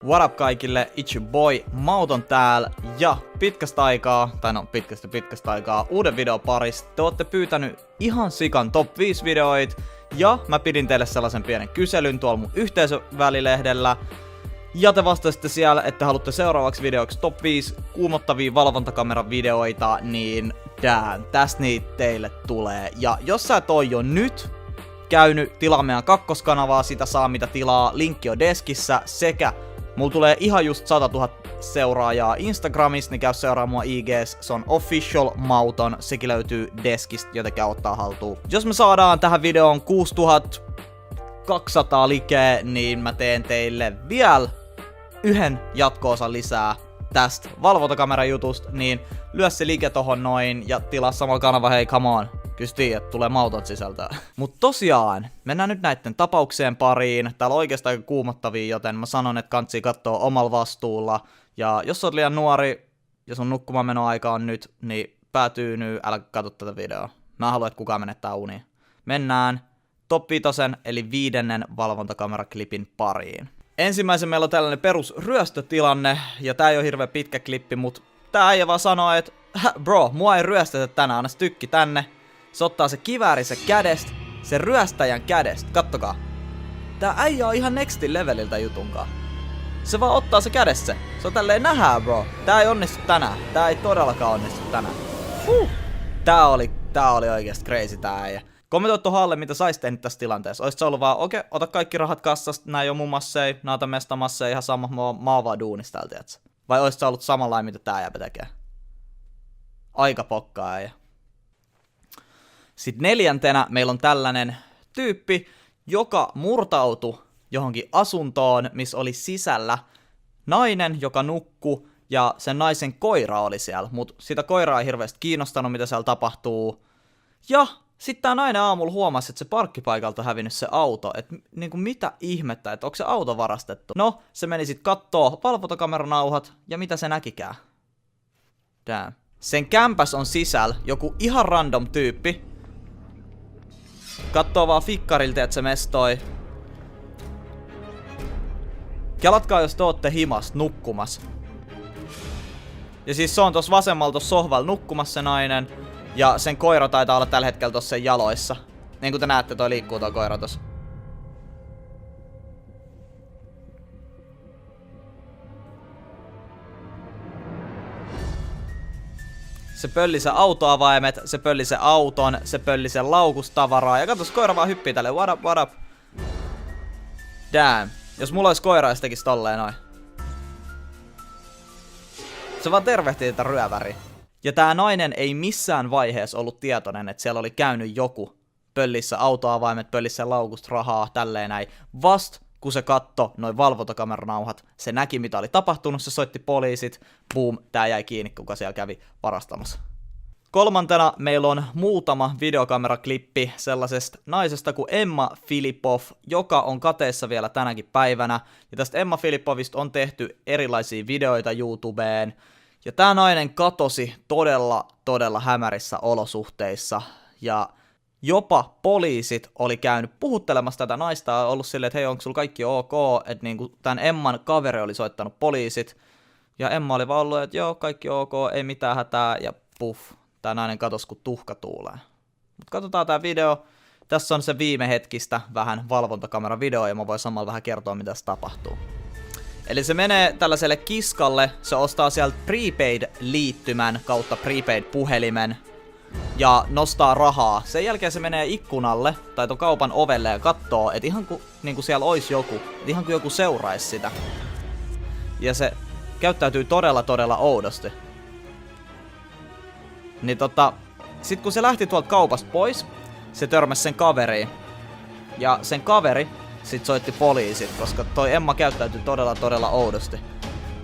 What up kaikille, it's your boy Mauton täällä ja pitkästä aikaa uuden videon parissa. Te ootte pyytänyt ihan sikan top 5 videoit ja mä pidin teille sellaisen pienen kyselyn tuolla mun yhteisövälilehdellä. Ja te vastasitte siellä, että haluatte seuraavaksi videoiksi top 5 kuumottavia valvontakameran videoita, niin tästä niitä teille tulee. Ja jos sä et oo jo nyt käynyt tilaa meidän kakkoskanavaa, sitä saa mitä tilaa, linkki on deskissä, sekä mulla tulee ihan just 100 000 seuraajaa Instagramissa, niin käy seuraa mua IGs, se on official Mauton, sekin löytyy deskistä, joten käy ottaa haltuun. Jos me saadaan tähän videoon 6200 likeä, niin mä teen teille vielä yhden jatko-osan lisää tästä valvontakameran jutusta, niin lyö se like tohon noin ja tilaa samalla kanava, hei come on. Kyllä tiedät, tulee Mauton sisältöä. Mut tosiaan, mennään nyt näitten tapaukseen pariin. Täällä on oikeastaan aika kuumottavia, joten mä sanon, että kantsii kattoo omalla vastuulla. Ja jos oot liian nuori ja sun nukkumaanmenoaika on nyt, niin päätyy nyt, älä katso tätä videoa. Mä haluan, että kukaan menettää uniin. Mennään top 5 eli 5. valvontakameraklipin pariin. Ensimmäisen meillä on tällainen perus ryöstötilanne, ja tää ei oo hirveän pitkä klippi, mut tää äijä vaan sanoo, että bro, mua ei ryöstetä tänään, anna tykki tänne. Se ottaa se kivääri se kädestä, se ryöstäjän kädestä, kattokaa. Tää äijä on ihan nextin leveliltä jutunkaan. Se vaan ottaa se kädessä. Se on tälleen nähää bro. Tää ei onnistu tänään. Tää ei todellakaan onnistu tänään. Tää oli oikeesti crazy tää äijä. Kommentoi tuohon alle, mitä sais tehnyt tässä tilanteessa. Oisit sä ollut vaan, okei, ota kaikki rahat kassasta, nää ei oo mun masseja, nää ota mestamasseja, ihan sama, mä oon vaan duunista täällä, tiiätsä. Vai oisit sä ollut samanlainen, mitä tää jäbä tekee? Aika pokkaa äijä. Sitten 4. meillä on tällainen tyyppi, joka murtautui johonkin asuntoon, missä oli sisällä nainen, joka nukkui, ja sen naisen koira oli siellä, mutta sitä koiraa ei hirveästi kiinnostanut, mitä siellä tapahtuu. Ja sitten tää nainen aamulla huomasi, että se parkkipaikalta on hävinnyt se auto, että niinku mitä ihmettä, että onko se auto varastettu. No, se meni sitten kattoo valvontakameranauhat, ja mitä se näkikään? Damn. Sen kämpäs on sisällä joku ihan random tyyppi. Kattoo vaan fikkarilta, että se mestoi. Kelatkaa, jos te ootte himas nukkumas. Ja siis se on tossa vasemmalla tossa sohvalla nukkumassa se nainen. Ja sen koira taitaa olla tällä hetkellä tossa sen jaloissa. Niin kuin te näette, toi liikkuu toi koira tossa. Se pölli se autoavaimet, se pölli se auton, se pölli se laukustavaraa. Ja katos, koira vaan hyppii tälleen, what up. Damn. Jos mulla olisi koira, ja se tekis tolleen noin. Se vaan tervehtii tätä ryöväriä. Ja tää nainen ei missään vaiheessa ollut tietoinen, että siellä oli käynyt joku pöllissä autoavaimet, pöllissä laukusta rahaa, tälleen näin. Vast kun se katto noin valvontakameranauhat, se näki mitä oli tapahtunut, se soitti poliisit, boom, tää jäi kiinni, kuka siellä kävi varastamassa. 3. meillä on muutama videokameraklippi sellaisesta naisesta kuin Emma Filipov, joka on kateessa vielä tänäkin päivänä. Ja tästä Emma Filipovista on tehty erilaisia videoita YouTubeen. Ja tää nainen katosi todella hämärissä olosuhteissa. Ja jopa poliisit oli käynyt puhuttelemassa tätä naista ja ollut silleen, että hei, onko sulla kaikki ok, että niinku tämän Emman kaveri oli soittanut poliisit. Ja Emma oli vaan ollut, että joo, kaikki ok, ei mitään hätää, ja puff, tää nainen katosi kun tuhka tuulee. Mut katsotaan tää video, tässä on se viime hetkistä vähän valvontakameravideo, ja mä voin samalla vähän kertoa, mitä se tapahtuu. Eli se menee tällaiselle kiskalle, se ostaa sieltä prepaid-liittymän kautta prepaid-puhelimen, ja nostaa rahaa. Sen jälkeen se menee ikkunalle tai ton kaupan ovelle ja kattoo, että ihan kuin niinku siellä olisi joku, että ihan kuin joku seuraisi sitä. Ja se käyttäytyy todella oudosti. Niin sit kun se lähti tuolta kaupasta pois, se törmäsi sen kaveriin. Ja sen kaveri sit soitti poliisit, koska toi Emma käyttäytyi todella oudosti.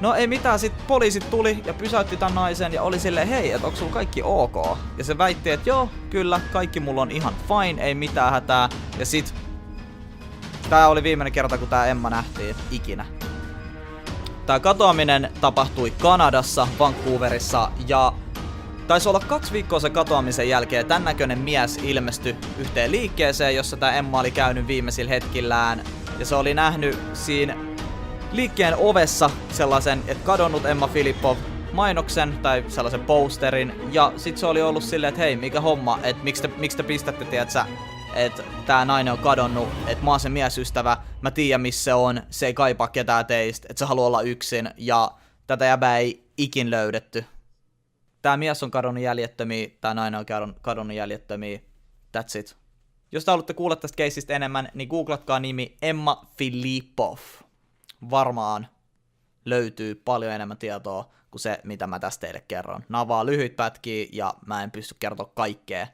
No ei mitään, sit poliisit tuli ja pysäytti tän naisen ja oli silleen, hei, et onko sulla kaikki ok? Ja se väitti, että joo, kyllä, kaikki mulla on ihan fine, ei mitään hätää. Ja sit, tää oli viimeinen kerta, kun tää Emma nähtiin ikinä. Tää katoaminen tapahtui Kanadassa, Vancouverissa, ja taisi olla 2 viikkoa sen katoamisen jälkeen tän näköinen mies ilmestyi yhteen liikkeeseen, jossa tää Emma oli käynyt viimeisillä hetkillään. Ja se oli nähnyt siinä liikkeen ovessa sellaisen, että kadonnut Emma Filippov mainoksen tai sellaisen posterin, ja sit se oli ollut silleen, että hei, mikä homma, että miksi te pistätte, tiedätkö, että tää nainen on kadonnut, että mä oon sen miesystävä, mä tiedän missä se on, se ei kaipaa ketään teistä, että se haluaa olla yksin, ja tätä jäbää ei ikin löydetty. Tää mies on kadonnut jäljettömiä, tää nainen on kadonnut jäljettömiä, that's it. Jos te haluatte kuulla tästä keisistä enemmän, niin googlatkaa nimi Emma Filippov. Varmaan löytyy paljon enemmän tietoa kuin se, mitä mä tästä teille kerron. Nämä on vaan lyhyt pätkiä ja mä en pysty kertoa kaikkea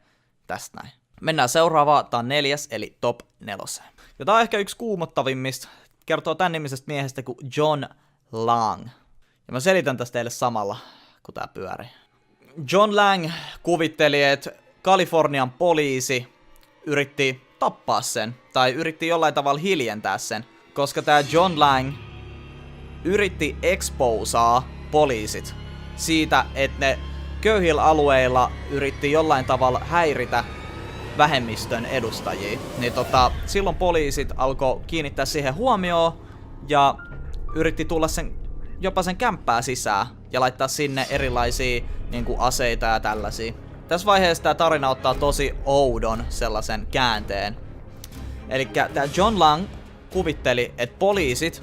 tästä näin. Mennään seuraavaan, tää on 4, eli top 4. Ja tää on ehkä yksi kuumottavimmista. Kertoo tän nimisestä miehestä kuin John Lang. Ja mä selitän tästä teille samalla, kun tää pyörii. John Lang kuvitteli, että Kalifornian poliisi yritti tappaa sen, tai yritti jollain tavalla hiljentää sen, koska tää John Lang yritti exposaa poliisit siitä, että ne köyhillä alueilla yritti jollain tavalla häiritä vähemmistön edustajia. Niin silloin poliisit alkoi kiinnittää siihen huomioon ja yritti tulla jopa sen kämppää sisään ja laittaa sinne erilaisia aseita ja tällaisia. Tässä vaiheessa tämä tarina ottaa tosi oudon sellaisen käänteen. Elikkä tämä John Lang kuvitteli, että poliisit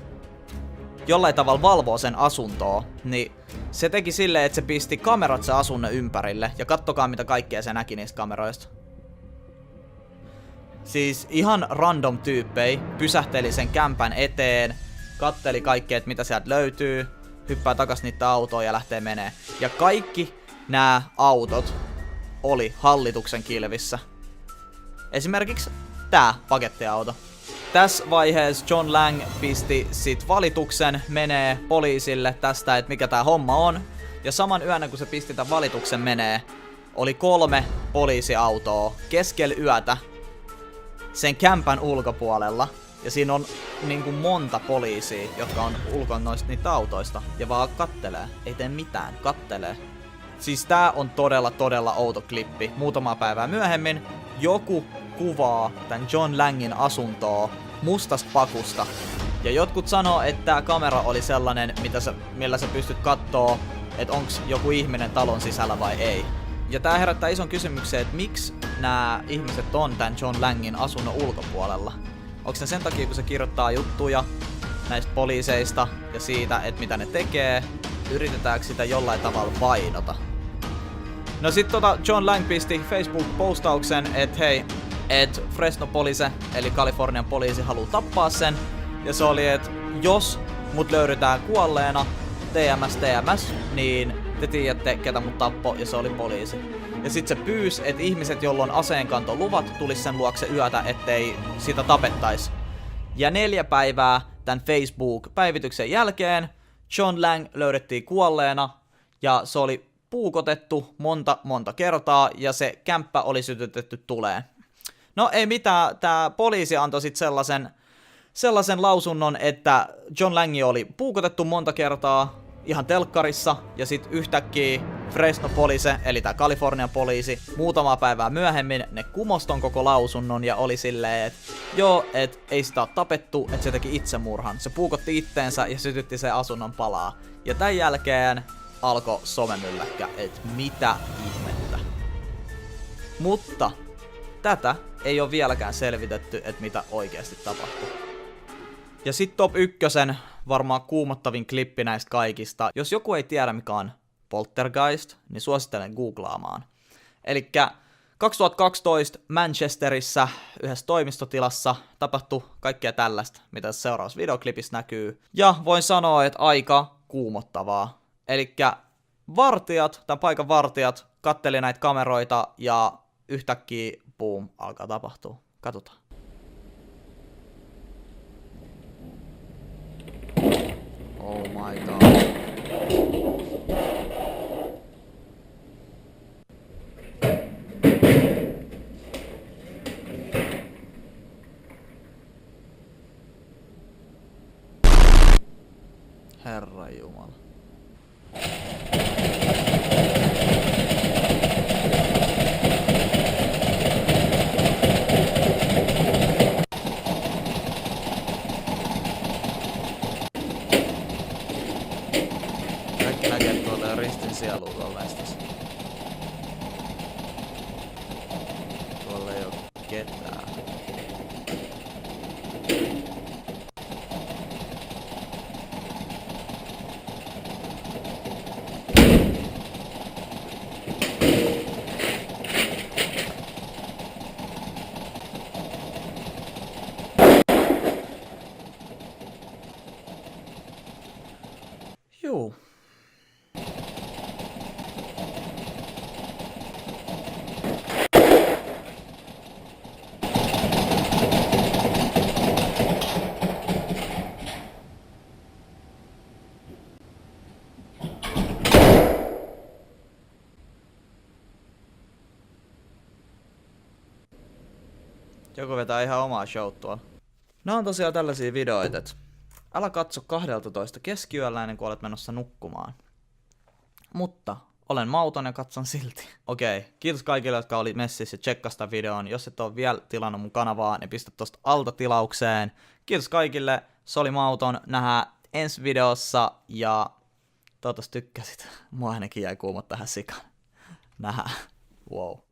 jollain tavalla valvoo sen asuntoa, niin se teki silleen, että se pisti kamerat sen asunnon ympärille, ja kattokaa mitä kaikkea se näki niistä kameroista. Siis ihan random tyyppei pysähteli sen kämpän eteen, katteli kaikkea, että mitä sieltä löytyy, hyppää takas niitä autoon ja lähtee menee. Ja kaikki nämä autot oli hallituksen kilvissä. Esimerkiksi tää pakettiauto. Tässä vaiheessa John Lang pisti sit valituksen menee poliisille tästä, että mikä tää homma on. Ja saman yönä kun se pisti tämän valituksen menee, oli 3 poliisiautoa keskellä yötä sen kämpän ulkopuolella. Ja siinä on monta poliisia, jotka on ulkona noista niitä autoista. Ja vaan kattelee. Ei tee mitään. Kattelee. Siis tää on todella outo klippi. Muutamaa päivää myöhemmin joku kuvaa tän John Langin asuntoa mustasta pakusta. Ja jotkut sanoo, että tää kamera oli sellainen, millä sä pystyt kattoo, että onks joku ihminen talon sisällä vai ei. Ja tää herättää ison kysymyksen, että miksi nämä ihmiset on tän John Langin asunnon ulkopuolella. Onko ne sen takia, kun se kirjoittaa juttuja näistä poliiseista ja siitä, että mitä ne tekee, yritetäänkö sitä jollain tavalla vainota? No sit John Lang pisti Facebook-postauksen, että hei, että Fresno poliise, eli Kalifornian poliisi, haluaa tappaa sen. Ja se oli, että jos mut löydetään kuolleena, TMS, niin te tiedätte, ketä mut tappoi, ja se oli poliisi. Ja sit se pyysi, että ihmiset, joilla on aseenkantoluvat, tulis sen luokse yötä, ettei sitä tapettais. Ja 4 päivää tän Facebook-päivityksen jälkeen John Lang löydettiin kuolleena, ja se oli puukotettu monta kertaa, ja se kämppä oli sytytetty tuleen. No ei mitään, tää poliisi antoi sit sellaisen lausunnon, että John Langi oli puukotettu monta kertaa ihan telkkarissa, ja sit yhtäkkiä Fresno poliise, eli tää Kalifornian poliisi, muutamaa päivää myöhemmin ne kumosi ton koko lausunnon ja oli silleen, että joo, et ei sitä oo tapettu, että se teki itsemurhan. Se puukotti itteensä ja sytytti sen asunnon palaa. Ja tän jälkeen alkoi somemylläkkä, että mitä ihmettä. Mutta tätä ei ole vieläkään selvitetty, että mitä oikeasti tapahtui. Ja sit top 1, varmaan kuumottavin klippi näistä kaikista. Jos joku ei tiedä mikä on poltergeist, niin suosittelen googlaamaan. Elikkä 2012 Manchesterissa yhdessä toimistotilassa tapahtui kaikkea tällaista, mitä seuraavassa videoklipissä näkyy. Ja voin sanoa, että aika kuumottavaa. Elikkä tämän paikan vartijat katteli näitä kameroita ja yhtäkkiä boom, alkaa tapahtua. Katsotaan. Oh my god. Herra Jumala. sielua tuolla mestassa. Tuolla ei oo ketään. Juu. Joku vetää ihan omaa show tuolla. Nämä on tosiaan tällaisia videoita, että älä katso 12 keskiyöllä ennen kuin olet menossa nukkumaan. Mutta olen mauton ja katson silti. Okei, kiitos kaikille, jotka oli messissä ja tsekkas tämän videon. Jos et ole vielä tilannut mun kanavaa, niin pistä tosta alta tilaukseen. Kiitos kaikille, se oli mauton. Nähdään ensi videossa ja toivottavasti tykkäsit. Mua ainakin jäi kuumot tähän sikaan. Nähdään. Wow.